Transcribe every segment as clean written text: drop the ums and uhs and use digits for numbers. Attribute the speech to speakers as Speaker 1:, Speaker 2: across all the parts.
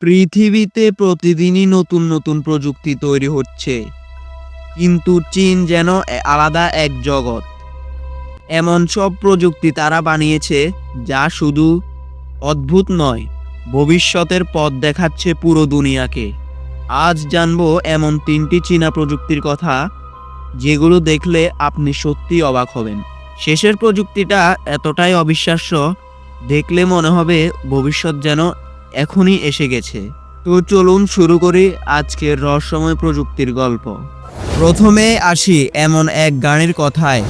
Speaker 1: পৃথিবীতে প্রতিদিনই নতুন নতুন প্রযুক্তি তৈরি হচ্ছে, কিন্তু চীন যেন আলাদা এক জগৎ। এমন সব প্রযুক্তি তারা বানিয়েছে যা শুধু অদ্ভুত নয়, ভবিষ্যতের পথ দেখাচ্ছে পুরো দুনিয়াকে। আজ জানবো এমন 3টি চীনা প্রযুক্তির কথা, যেগুলো দেখলে আপনি সত্যিই অবাক হবেন। শেষের প্রযুক্তিটা এতটাই অবিশ্বাস্য, দেখলে মনে হবে ভবিষ্যৎ যেন এখনই এসে গেছে। তো চলুন শুরু করি আজকের রহস্যময় প্রযুক্তির গল্প। প্রথমে আসি এমন এক গাড়ির কথায়,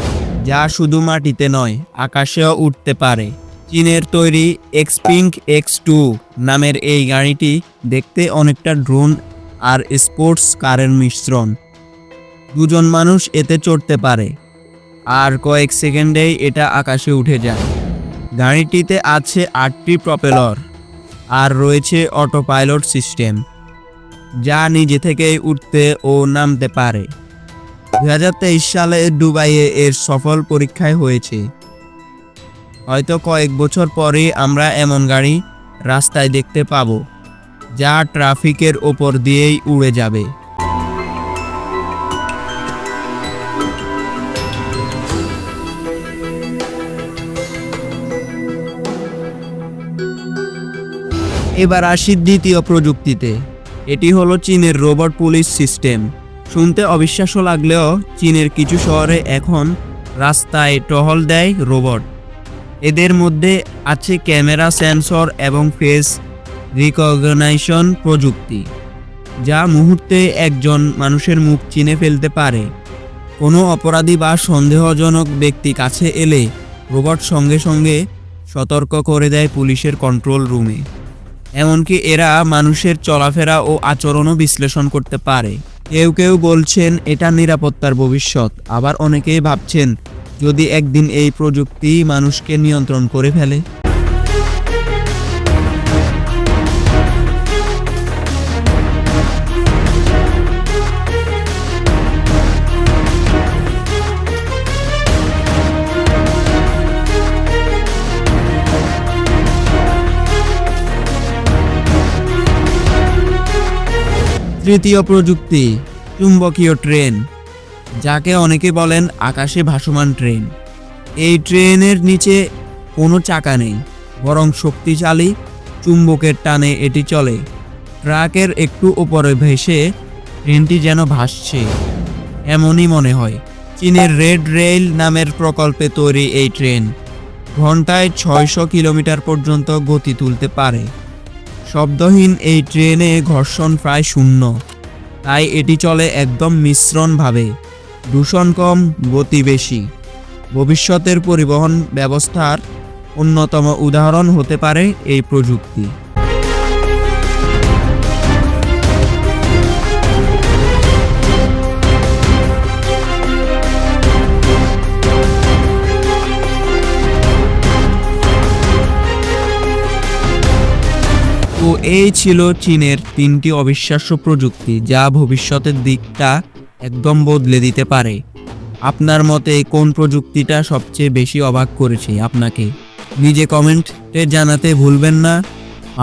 Speaker 1: যা শুধু মাটিতে নয়, আকাশেও উঠতে পারে। চীনের তৈরি এক্সপিংক X2 নামের এই গাড়িটি দেখতে অনেকটা ড্রোন আর স্পোর্টস কারের মিশ্রণ। দুজন মানুষ এতে চড়তে পারে, আর কয়েক সেকেন্ডেই এটা আকাশে উঠে যায়। গাড়িটিতে আছে 8টি প্রপেলর আর রয়েছে অটো পাইলট সিস্টেম, যা নিজে থেকেই উঠতে ও নামতে পারে। 2023 সালে দুবাইয়ে এর সফল পরীক্ষায় হয়েছে। হয়তো কয়েক বছর পরে আমরা এমন গাড়ি রাস্তায় দেখতে পাবো, যা ট্রাফিকের ওপর দিয়েই উড়ে যাবে। এবার আসি দ্বিতীয় প্রযুক্তিতে। এটি হলো চীনের রোবট পুলিশ সিস্টেম। শুনতে অবিশ্বাস্য লাগলেও চীনের কিছু শহরে এখন রাস্তায় টহল দেয় রোবট। এদের মধ্যে আছে ক্যামেরা, সেন্সর এবং ফেস রিকগনিশন প্রযুক্তি, যা মুহূর্তে একজন মানুষের মুখ চিনে ফেলতে পারে। কোনো অপরাধী বা সন্দেহজনক ব্যক্তি কাছে এলে রোবট সঙ্গে সঙ্গে সতর্ক করে দেয় পুলিশের কন্ট্রোল রুমে। এমনকি এরা মানুষের চলাফেরা ও আচরণও বিশ্লেষণ করতে পারে। কেউ কেউ বলছেন এটা নিরাপত্তার ভবিষ্যৎ, আবার অনেকেই ভাবছেন যদি একদিন এই প্রযুক্তি মানুষকে নিয়ন্ত্রণ করে ফেলে। তৃতীয় প্রযুক্তি, চুম্বকীয় ট্রেন, যাকে অনেকে বলেন আকাশে ভাসমান ট্রেন। এই ট্রেনের নিচে কোনো চাকা নেই, বরং শক্তিশালী চুম্বকের টানে এটি চলে। ট্রাকের একটু উপরে ভেসে ট্রেনটি যেন ভাসছে, এমনই মনে হয়। চীনের রেড রেল নামের প্রকল্পে তৈরি এই ট্রেন ঘন্টায় 600 কিলোমিটার পর্যন্ত গতি তুলতে পারে। শব্দহীন এই ট্রেনে ঘর্ষণ প্রায় শূন্য, তাই এটি চলে একদম মিশ্রণভাবে। দূষণ কম, গতি বেশি। ভবিষ্যতের পরিবহন ব্যবস্থার অন্যতম উদাহরণ হতে পারে এই প্রযুক্তি। তো এই ছিল চীনের 3টি অবিশ্বাস্য প্রযুক্তি, যা ভবিষ্যতের দিকটা একদম বদলে দিতে পারে। আপনার মতে কোন প্রযুক্তিটা সবচেয়ে বেশি অবাক করেছে আপনাকে? নিজে কমেন্টে জানাতে ভুলবেন না।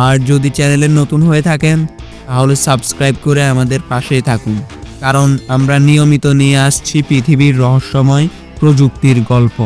Speaker 1: আর যদি চ্যানেলে নতুন হয়ে থাকেন, তাহলে সাবস্ক্রাইব করে আমাদের পাশেই থাকুন, কারণ আমরা নিয়মিত নিয়ে আসছি পৃথিবীর রহস্যময় প্রযুক্তির গল্প।